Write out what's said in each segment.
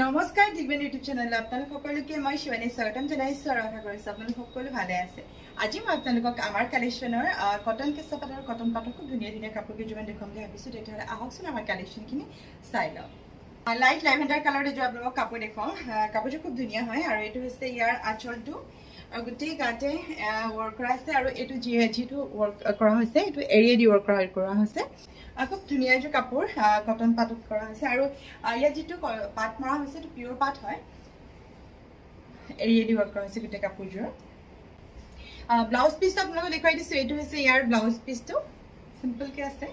নমস্কাৰ দিগবেন YouTube channel আপোনালোক সকলোকে মই শিৱানী স্বাগতম জনাইছোঁ আৰু আশা কৰিছোঁ আপোনালোক সকলো ভালে আছে। আজি মই আপোনালোকক আমাৰ কালেকশ্যনৰ কটন কেঁচা পাট আৰু কটন পাটৰ খুব ধুনীয়া ধুনীয়া কাপোৰ কেইযোৰমান দেখুৱাম বুলি ভাবিছোঁ। তেতিয়াহ'লে আহকচোন আমাৰ কালেকশ্যনখিনি চাই লওঁ। লাইট লেভেণ্ডাৰ কালাৰত এযোৰ আপোনালোকক কাপোৰ দেখুৱাওঁ। কাপোৰযোৰ খুব ধুনীয়া হয় আৰু এইটো হৈছে ইয়াৰ আঁচলটো আৰু গোটেই গাতে ৱৰ্ক কৰা আছে আৰু এইটো যিটো ৱৰ্ক কৰা হৈছে এইটো এৰিয়ে দি ৱৰ্ক কৰা হৈছে। খুব ধুনীয়া এযোৰ কাপোৰ কটন পাটত কৰা হৈছে আৰু ইয়াত যিটো পাট মৰা হৈছে এইটো পিয়ৰ পাট হয়, এৰিয়ে দি ৱৰ্ক কৰা হৈছে গোটেই কাপোৰযোৰ। ব্লাউজ পিচটো আপোনালোকক দেখুৱাই দিছোঁ। এইটো হৈছে ইয়াৰ ব্লাউজ পিচটো, চিম্পলকৈ আছে।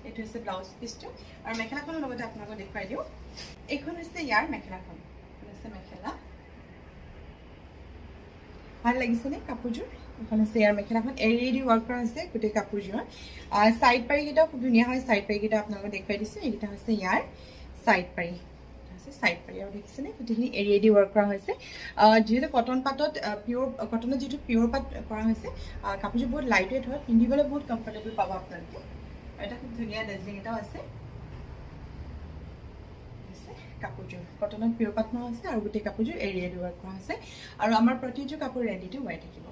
এইটো হৈছে ব্লাউজ পিচটো আৰু মেখেলাখনৰ লগতে আপোনালোকক দেখুৱাই দিওঁ। এইখন হৈছে ইয়াৰ মেখেলাখন, হৈছে মেখেলা। ভাল লাগিছেনে কাপোৰযোৰ? এখন হৈছে ইয়াৰ মেখেলাখন, এৰিয়ে দি ৱৰ্ক কৰা হৈছে গোটেই কাপোৰযোৰৰ। ছাইড পাৰিকেইটাও খুব ধুনীয়া হয়। ছাইড পাৰিকেইটা আপোনালোকক দেখুৱাই দিছোঁ। এইকেইটা হৈছে ইয়াৰ ছাইড পাৰি, ছাইড পাৰি আৰু দেখিছেনে গোটেইখিনি এৰিয়ে দি ৱৰ্ক কৰা হৈছে। যিহেতু কটন পাটত কটনত যিটো পিয়ৰ পাট কৰা হৈছে, কাপোৰযোৰ বহুত লাইট ৱেইট হয়, পিন্ধিবলৈ বহুত কমফৰ্টেবল পাব আপোনালোকে। আৰু এটা খুব ধুনীয়া ডেজলিং এটাও আছে। কাপোৰযোৰ কটনত পিয়ৰ পাট মৰা হৈছে আৰু গোটেই কাপোৰযোৰ এৰিয়ে দি ৱৰ্ক কৰা হৈছে আৰু আমাৰ প্ৰতিযোৰ কাপোৰ ৰেডি টু ৱেৰ থাকিব।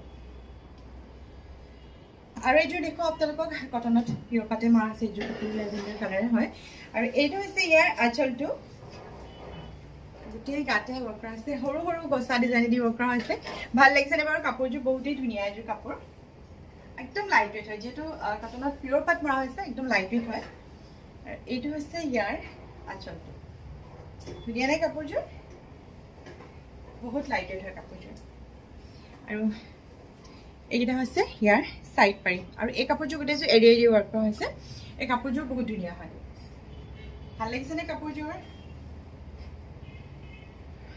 আৰু এইযোৰ দেখুৱাওঁ আপোনালোকক, কটনত পিয়ৰ পাটে মৰা আছে। এইযোৰ কাপোৰ লেভেণ্ডাৰ কালাৰে হয় আৰু এইটো হৈছে ইয়াৰ আঁচলটো। গোটেই গাতে ৱৰ্ক কৰা হৈছে, সৰু সৰু গছা ডিজাইন দি ৱৰ্ক কৰা হৈছে। ভাল লাগিছেনে বাৰু? কাপোৰযোৰ বহুতেই ধুনীয়া। এযোৰ কাপোৰ একদম লাইট ৱেইট হয়, যিহেতু কটনত পিয়ৰ পাট মৰা হৈছে, একদম লাইট ৱেইট হয়। আৰু এইটো হৈছে ইয়াৰ আঁচলটো। ধুনীয়া নাই কাপোৰযোৰ? বহুত লাইট ৱেইট হয় কাপোৰযোৰ। আৰু এইকেইটা হৈছে ইয়াৰ ছাইড পাৰি আৰু এই কাপোৰযোৰ গোটেইযোৰ এৰিয়ে দি ৱৰ্ক কৰা হৈছে। এই কাপোৰযোৰ বহুত ধুনীয়া হয়। ভাল লাগিছেনে কাপোৰযোৰ?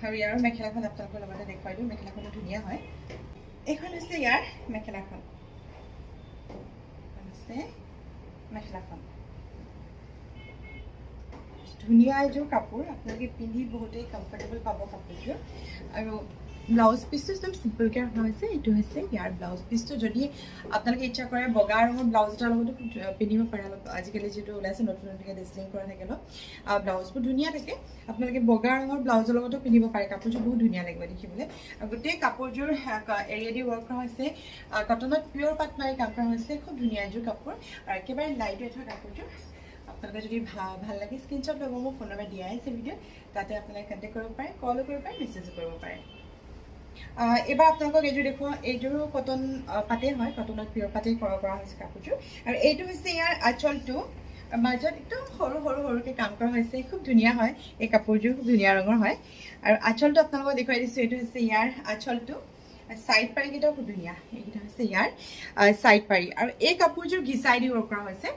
আৰু ইয়াৰ মেখেলাখন আপোনালোকৰ লগতে দেখুৱাই দিওঁ। মেখেলাখনো ধুনীয়া হয়। এইখন হৈছে ইয়াৰ মেখেলাখন, মেখেলাখন ধুনীয়া এযোৰ কাপোৰ, আপোনালোকে পিন্ধি বহুতেই কমফৰ্টেবল পাব কাপোৰযোৰ। আৰু ব্লাউজ পিচটো একদম চিম্পলকৈ ৰখা হৈছে। এইটো হৈছে ইয়াৰ ব্লাউজ পিচটো। যদি আপোনালোকে ইচ্ছা কৰে বগা ৰঙৰ ব্লাউজ এটাৰ লগতো পিন্ধিব পাৰে। অলপ আজিকালি যিটো ওলাইছে নতুন নতুনকৈ ডিজাইন কৰা থাকে ন, ব্লাউজবোৰ ধুনীয়া থাকে। আপোনালোকে বগা ৰঙৰ ব্লাউজৰ লগতো পিন্ধিব পাৰে। কাপোৰযোৰ বহুত ধুনীয়া লাগিব দেখিবলৈ। গোটেই কাপোৰযোৰ এৰিয়ে দি ৱৰ্ক কৰা হৈছে, কটনত পিয়ৰ পাট মাৰি কাম কৰা হৈছে। খুব ধুনীয়া এযোৰ কাপোৰ আৰু একেবাৰে লাইট ৱেইট হয় কাপোৰযোৰ। আপোনালোকে যদি ভাল লাগে স্ক্ৰীনশ্বট ল'ব, মোৰ ফোন নম্বৰ দিয়াই আছে ভিডিঅ'ত, তাতে আপোনালোকে কণ্টেক্ট কৰিব পাৰে, কলো কৰিব পাৰে, মেছেজো কৰিব পাৰে। এইবাৰ আপোনালোকক এইযোৰ দেখুৱাওঁ। এইযোৰো কটন পাতেই হয়, কটনত পিয়ৰ পাতেই কৰা হৈছে কাপোৰযোৰ। আৰু এইটো হৈছে ইয়াৰ আঁচলটো, মাজত একদম সৰু সৰুকৈ কাম কৰা হৈছে। খুব ধুনীয়া হয় এই কাপোৰযোৰ, খুব ধুনীয়া ৰঙৰ হয়। আৰু আঁচলটো আপোনালোকক দেখুৱাই দিছোঁ। এইটো হৈছে ইয়াৰ আঁচলটো। ছাইড পাৰিকেইটাও খুব ধুনীয়া। এইকেইটা হৈছে ইয়াৰ ছাইড পাৰি আৰু এই কাপোৰযোৰ ঘিচাই দি ৱৰ্ক কৰা হৈছে।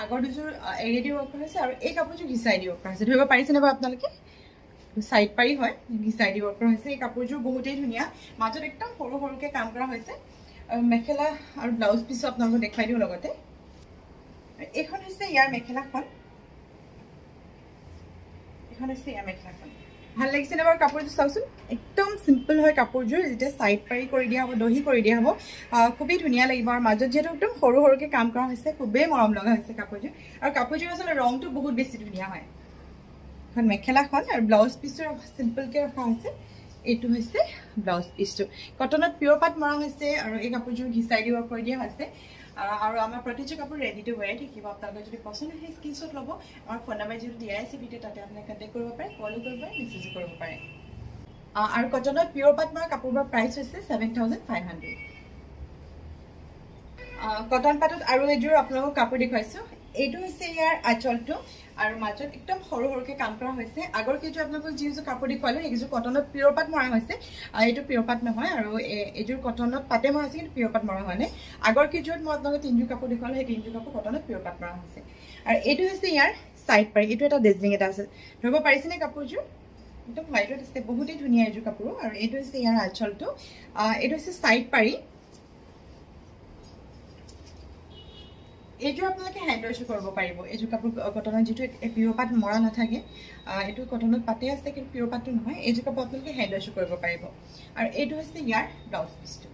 আগৰ দুযোৰ এৰিয়ে দি ৱৰ্ক কৰা হৈছে আৰু এই কাপোৰযোৰ ঘিচাই দি ৱৰ্ক কৰা হৈছে। ধৰিব পাৰিছেনে বাৰু আপোনালোকে? ছাইড পাৰি হয়, ঘিচাই দি ৱৰ্ক কৰা হৈছে। এই কাপোৰযোৰ বহুতেই ধুনীয়া, মাজত একদম সৰুকৈ কাম কৰা হৈছে। আৰু মেখেলা আৰু ব্লাউজ পিচো আপোনালোকক দেখুৱাই দিওঁ লগতে। এইখন হৈছে ইয়াৰ মেখেলাখন, এইখন হৈছে ইয়াৰ মেখেলাখন। ভাল লাগিছেনে বাৰু কাপোৰযোৰ? চাওকচোন, একদম চিম্পল হয় কাপোৰযোৰ। যেতিয়া ছাইড পাৰি কৰি দিয়া হ'ব, দহি কৰি দিয়া হ'ব, খুবেই ধুনীয়া লাগিব। আৰু মাজত যিহেতু একদম সৰুকৈ কাম কৰা হৈছে, খুবেই মৰম লগা হৈছে কাপোৰযোৰ। আৰু কাপোৰযোৰ আচলতে ৰংটো বহুত বেছি ধুনীয়া হয়। এখন মেখেলাখন আৰু ব্লাউজ পিচটো চিম্পলকৈ ৰখা হৈছে। এইটো হৈছে ব্লাউজ পিচটো, কটনত পিয়ৰ পাট মৰা হৈছে আৰু এই কাপোৰযোৰ ঘিচাই দি ৱৰ্ক কৰি দিয়া হৈছে। আৰু আমাৰ প্ৰতিযোৰ কাপোৰ ৰেডি টু ৱেৰ থাকিব। আপোনালোকে যদি পচন্দ হয় স্ক্ৰীনশ্বট ল'ব, আমাৰ ফোন নম্বৰ যিটো দিয়াই আছে ভিডিঅ', তাতে আপোনালোকে কণ্টেক্ট কৰিব পাৰে, কলো কৰিব পাৰে, মেছেজো কৰিব পাৰে। আৰু কটনত পিয়ৰ পাট মৰা কাপোৰবোৰৰ প্ৰাইচ হৈছে 7500। কটন পাটত আৰু এযোৰ আপোনালোকক কাপোৰ দেখুৱাইছোঁ। এইটো হৈছে ইয়াৰ আঁচলটো আৰু মাজত একদম সৰুকৈ কাম কৰা হৈছে। আগৰ কেইযোৰ আপোনালোকক যিযোৰ কাপোৰ দেখুৱালোঁ, সেইযোৰ কটনত পিয়ৰ পাট মৰা হৈছে। এইটো পিয়ৰ পাট নহয় আৰু এইযোৰ কটনত পাতে মৰা হৈছে, কিন্তু পিয়ৰ পাট মৰা হোৱা নাই। আগৰ কেইযোৰত মই আপোনালোকক তিনিযোৰ কাপোৰ দেখুৱালোঁ, সেই তিনিযোৰ কাপোৰ কটনত পিয়ৰ পাট মৰা হৈছে। আৰু এইটো হৈছে ইয়াৰ ছাইড পাৰি। এইটো এটা ডেজলিং এটা আছে, ধৰিব পাৰিছেনে? কাপোৰযোৰ একদম লাইট ৱেইট আছে, বহুতেই ধুনীয়া এযোৰ কাপোৰ। আৰু এইটো হৈছে ইয়াৰ আঁচলটো, এইটো হৈছে ছাইড পাৰি। এইযোৰ আপোনালোকে হেণ্ড ৱাছো কৰিব পাৰিব। এইযোৰ কাপোৰ কটনত যিটো পিয়ৰ পাট মৰা নাথাকে, এইটো কটনত পাতে আছে কিন্তু পিয়ৰ পাটটো নহয়। এইযোৰ কাপোৰ আপোনালোকে হেণ্ড ৱাছো কৰিব পাৰিব। আৰু এইটো হৈছে ইয়াৰ ব্লাউজ পিচটো,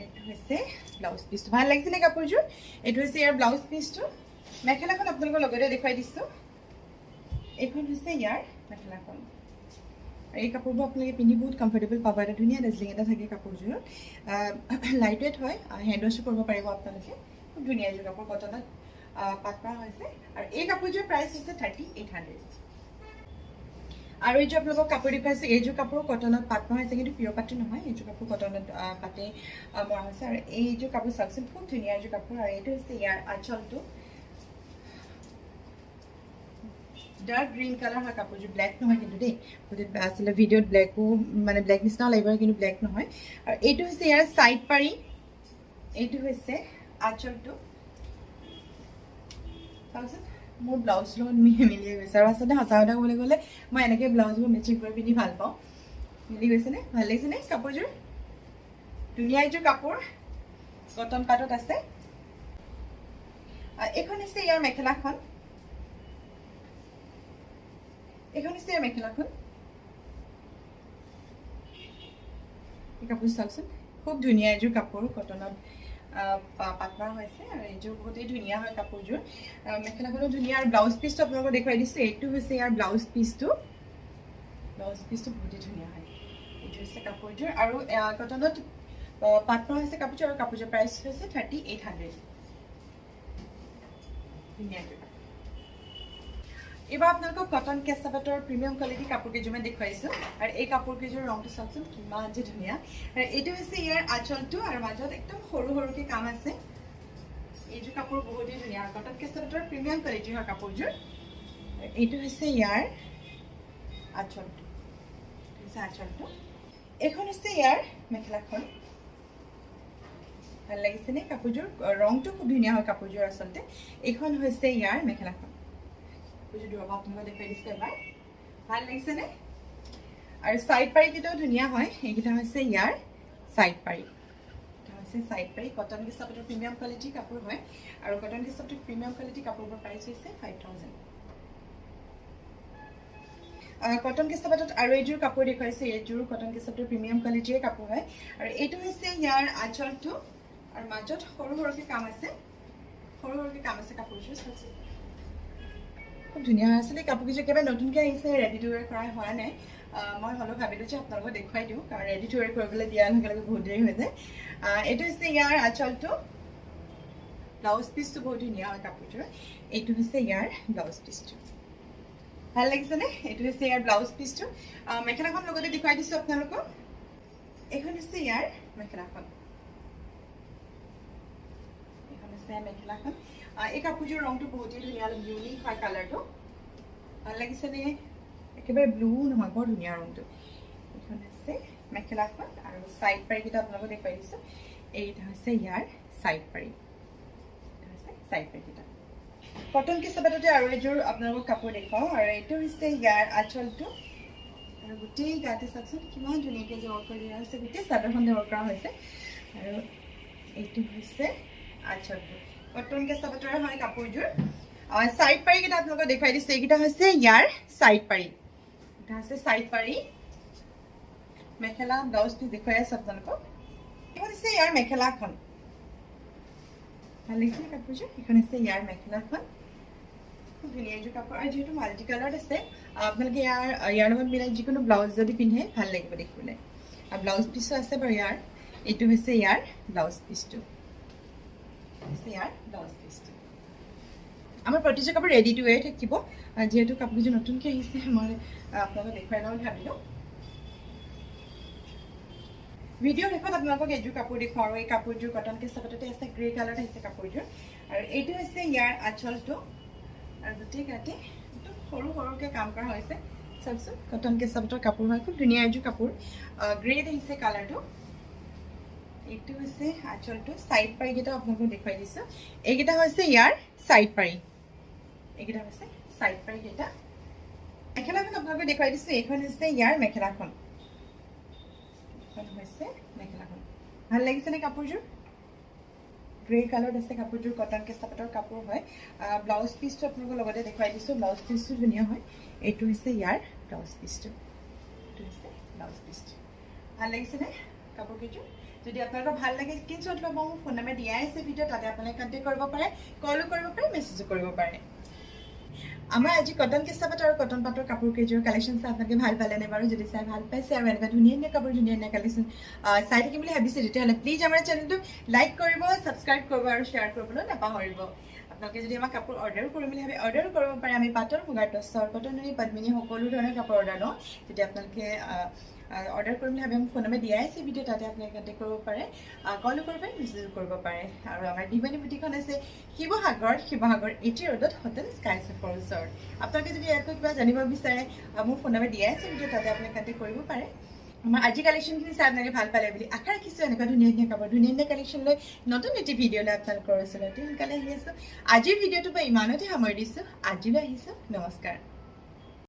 এইটো হৈছে ব্লাউজ পিচটো। ভাল লাগিছেনে কাপোৰযোৰ? এইটো হৈছে ইয়াৰ ব্লাউজ পিচটো। মেখেলাখন আপোনালোকৰ লগতে দেখুৱাই দিছোঁ। এইখন হৈছে ইয়াৰ মেখেলাখন এই কাপোৰবোৰ আপোনালোকে পিন্ধি বহুত কমফৰ্টেবল পাব এটা ধুনীয়া দাৰ্জিলিং এটা থাকে কাপোৰযোৰত লাইট ৱেইট হয় হেণ্ড ৱাছো কৰিব পাৰিব আপোনালোকে খুব ধুনীয়া এযোৰ কাপোৰ কটনত পাট কৰা হৈছে আৰু এই কাপোৰযোৰ প্ৰাইচ হৈছে 3800 আৰু এইযোৰ আপোনালোকক কাপোৰ দেখুৱাইছোঁ এইযোৰ কাপোৰ কটনত পাট মৰা হৈছে কিন্তু পিয়ৰ পাটটো নহয় এইযোৰ কাপোৰ কটনত পাতে মৰা হৈছে আৰু এইযোৰ কাপোৰ চাওকচোন খুব ধুনীয়া এযোৰ কাপোৰ আৰু এইটো হৈছে ইয়াৰ আঁচলটো ডাৰ্ক গ্ৰীণ কালাৰ হয় কাপোৰযোৰ ব্লেক নহয় কিন্তু দেই আচলতে ভিডিঅ'ত ব্লেকো মানে ব্লেক নিচিনা লাগিব কিন্তু ব্লেক নহয় আৰু এইটো হৈছে ইয়াৰ চাইড পাৰি এইটো হৈছে আঁচলটো চাওকচোন মোৰ ব্লাউজৰ লগত মিলি গৈছে আৰু আচলতে সঁচা কথা ক'বলৈ গ'লে মই এনেকৈ ব্লাউজবোৰ মেচিং কৰি পিন্ধি ভাল পাওঁ মিলি গৈছেনে ভাল লাগিছেনে কাপোৰযোৰ ধুনীয়া এযোৰ কাপোৰ কটন পাটত আছে এইখন হৈছে ইয়াৰ মেখেলাখন এইখন হৈছে ইয়াৰ মেখেলাখন এই কাপোৰ চাওকচোন খুব ধুনীয়া এযোৰ কাপোৰ কটনত পাট মৰা হৈছে আৰু এইযোৰ বহুতেই ধুনীয়া হয় কাপোৰযোৰ মেখেলাখনো ধুনীয়া আৰু ব্লাউজ পিচটো আপোনালোকক দেখুৱাই দিছোঁ এইটো হৈছে ইয়াৰ ব্লাউজ পিচটো বহুতেই ধুনীয়া হয় এইটো হৈছে কাপোৰযোৰ আৰু কটনত পাট মৰা হৈছে কাপোৰযোৰ আৰু কাপোৰযোৰ প্ৰাইচ হৈছে 3800 ধুনীয়াকৈ এইবাৰ আপোনালোকক কটন কেঁচা পাটৰ প্ৰিমিয়াম কোৱালিটি কাপোৰ কেইযোৰমান দেখুৱাইছোঁ আৰু এই কাপোৰ কেইযোৰ ৰংটো চাওকচোন কিমান যে ধুনীয়া আৰু এইটো হৈছে ইয়াৰ আঁচলটো আৰু মাজত একদম সৰু সৰুকৈ কাম আছে এইযোৰ কাপোৰ বহুতেই ধুনীয়া কটন কেঁচা পাটৰ প্ৰিমিয়াম কোৱালিটি হয় কাপোৰযোৰ এইটো হৈছে ইয়াৰ আঁচলটো এইখন হৈছে ইয়াৰ মেখেলাখন ভাল লাগিছেনে কাপোৰযোৰ ৰংটো খুব ধুনীয়া হয় কাপোৰযোৰ আচলতে এইখন হৈছে ইয়াৰ মেখেলাখন আপোনালোকক দেখুৱাই দিছোঁ এবাৰ ভাল লাগিছেনে আৰু চাইড পাৰীকেইটাও ধুনীয়া হয় এইকেইটা হৈছে ইয়াৰ চাইড পাৰী কটন কেঁচা পাটৰ প্ৰিমিয়াম কোৱালিটি কাপোৰ হয় আৰু কটন কেঁচা পাটৰ প্ৰিমিয়াম কোৱালিটি কাপোৰবোৰ প্ৰাইচ হৈছে 5000 কটন কেঁচা পাটত আৰু এইযোৰ কাপোৰ দেখুৱাইছোঁ এইযোৰ কটন কেঁচা পাটৰ প্ৰিমিয়াম কোৱালিটিৰে কাপোৰ হয় আৰু এইটো হৈছে ইয়াৰ আঁচলটো আৰু মাজত সৰু সৰুকৈ কাম আছে কাপোৰযোৰ চাওকচোন খুব ধুনীয়া হৈ আছিলে কাপোৰকেইযোৰ একেবাৰে নতুনকৈ আহিছে ৰেডি টু ৱেৰ কৰা হোৱা নাই মই হ'লেও ভাবিলোঁ যে আপোনালোকক দেখুৱাই দিওঁ কাৰণ ৰেডি টু ৱেৰ কৰিবলৈ দিয়াৰ লগে লগে বহুত দেৰি হৈ যায় এইটো হৈছে ইয়াৰ আঁচলটো ব্লাউজ পিচটো বহুত ধুনীয়া হয় কাপোৰযোৰ এইটো হৈছে ইয়াৰ ব্লাউজ পিচটো ভাল লাগিছেনে এইটো হৈছে ইয়াৰ ব্লাউজ পিচটো মেখেলাখন লগতে দেখুৱাই দিছোঁ আপোনালোকক এইখন হৈছে ইয়াৰ মেখেলাখন এই কাপোৰযোৰ ৰংটো বহুতেই ধুনীয়া ইউনিক হয় কালাৰটো ভাল লাগিছেনে একেবাৰে ব্লু নহয় বৰ ধুনীয়া ৰংটো এইখন হৈছে মেখেলাখন আৰু চাইড পাৰীকেইটা আপোনালোকক দেখুৱাই দিছোঁ এইকেইটা হৈছে ইয়াৰ চাইড পাৰীকেইটা কটন কেঁচা পাটতে আৰু এযোৰ আপোনালোকক কাপোৰ দেখুৱাওঁ আৰু এইটো হৈছে ইয়াৰ আঁচলটো আৰু গোটেই গাতে চাওকচোন কিমান ধুনীয়াকৈ যে ৱৰ্ক কৰি দিয়া হৈছে গোটেই চাদৰখন ৱৰ্ক কৰা হৈছে আৰু এইটো হৈছে আঁচলটো কটন কেঁচা পাটৰে হয় কাপোৰযোৰ চাইড পাৰীকেইটা আপোনালোকক দেখুৱাই দিছোঁ এইকেইটা হৈছে ইয়াৰ চাইড পাৰী মেখেলা ব্লাউজ পিচ দেখুৱাই আছোঁ আপোনালোকক এইখন হৈছে ইয়াৰ মেখেলাখন ভাল লাগিছে কাপোৰযোৰ এইখন হৈছে ইয়াৰ মেখেলাখন খুব ধুনীয়া এযোৰ কাপোৰ আৰু যিহেতু মাল্টি কালাৰত আছে আপোনালোকে ইয়াৰ লগত মিলাই যিকোনো ব্লাউজ যদি পিন্ধে ভাল লাগিব দেখিবলৈ আৰু ব্লাউজ পিচো আছে বাৰু ইয়াৰ এইটো হৈছে ইয়াৰ ব্লাউজ পিচটো আমাৰ প্ৰতিযোৰ কাপোৰ ৰেডি টু ৱেৰ থাকিব যিহেতু কাপোৰযোৰ নতুনকৈ আহিছে মই আপোনালোকক দেখুৱাই লওঁ বুলি ভাবিলোঁ ভিডিঅ'ৰ শেষত আপোনালোকক এইযোৰ কাপোৰ দেখুৱাওঁ আৰু এই কাপোৰযোৰ কটন কেঁচা পাটতে আছে গ্ৰে কালাৰত আহিছে কাপোৰযোৰ আৰু এইটো হৈছে ইয়াৰ আঁচলটো আৰু গোটেই গাতে একদম সৰু সৰুকৈ কাম কৰা হৈছে চাওকচোন কটন কেঁচা পাটৰ কাপোৰ হয় খুব ধুনীয়া এযোৰ কাপোৰ গ্ৰেত আহিছে কালাৰটো এইটো হৈছে আঁচলটো চাইড পাৰীকেইটা আপোনালোকক দেখুৱাই দিছোঁ এইকেইটা হৈছে ইয়াৰ চাইড পাৰীকেইটা মেখেলাখন আপোনালোকক দেখুৱাই দিছোঁ এইখন হৈছে ইয়াৰ মেখেলাখন ভাল লাগিছেনে কাপোৰযোৰ গ্ৰে কালাৰত আছে কাপোৰযোৰ কটন কেঁচা পাটৰ কাপোৰ হয় ব্লাউজ পিচটো আপোনালোকৰ লগতে দেখুৱাই দিছোঁ ব্লাউজ পিচটো ধুনীয়া হয় এইটো হৈছে ইয়াৰ ব্লাউজ পিচটো ভাল লাগিছেনে কাপোৰকেইযোৰ যদি আপোনালোকৰ ভাল লাগে স্ক্ৰীনশ্বট ল'ব মোৰ ফোন নম্বৰ দিয়াই আছে ভিডিঅ' তাতে আপোনালোকে কণ্টেক্ট কৰিব পাৰে কলো কৰিব পাৰে মেছেজো কৰিব পাৰে আমাৰ আজি কটন কেঁচা পাটৰ আৰু কটন পাটৰ কাপোৰ কেইযোৰ কালেকশ্যন চাই আপোনালোকে ভাল পালেনে বাৰু? যদি চাই ভাল পাইছে আৰু এনেকুৱা ধুনীয়া ধুনীয়া কাপোৰ ধুনীয়া ধুনীয়া কালেকশ্যন চাই থাকিম বুলি ভাবিছে, তেতিয়াহ'লে প্লিজ আমাৰ চেনেলটো লাইক কৰিব, ছাবস্ক্ৰাইব কৰিব আৰু শ্বেয়াৰ কৰিবলৈ নাপাহৰিব। আপোনালোকে যদি আমাৰ কাপোৰ অৰ্ডাৰো কৰিম বুলি ভাবে অৰ্ডাৰো কৰিব পাৰে। আমি পাটৰ, মুগাৰ, টচৰ, কটনী, পদ্মিনী সকলো ধৰণৰ কাপোৰ অৰ্ডাৰ লওঁ। তেতিয়া আপোনালোকে অৰ্ডাৰ কৰিম বুলি ভাবে আমি ফোন নম্বৰ দিয়াই আছে ভিডিঅ', তাতে আপোনালোকে কণ্টেক্ট কৰিব পাৰে, কলো কৰিব পাৰে, মেছেজো কৰিব পাৰে। আৰু আমাৰ ডিমানী বুটিখন আছে শিৱসাগৰ 80 ৰোডত হোটেল স্কাই চেফৰ ওচৰত। আপোনালোকে যদি আকৌ কিবা জানিব বিচাৰে মোৰ ফোন নম্বৰ দিয়াই আছে ভিডিঅ', তাতে আপোনালোকে কণ্টেক্ট কৰিব পাৰে। আমাৰ আজি কালেকশ্যনখিনি চাই আপোনালোকে ভাল পালে বুলি আশা ৰাখিছোঁ। এনেকুৱা ধুনীয়া ধুনীয়া কাপোৰ ধুনীয়া ধুনীয়া কালেকশ্যন লৈ নতুন এটি ভিডিঅ' লৈ আপোনালোকৰ ওচৰতে সোনকালে আহি আছোঁ। আজিৰ ভিডিঅ'টো মই ইমানতে সামৰি দিছোঁ। আজিলৈ আহিছোঁ, নমস্কাৰ।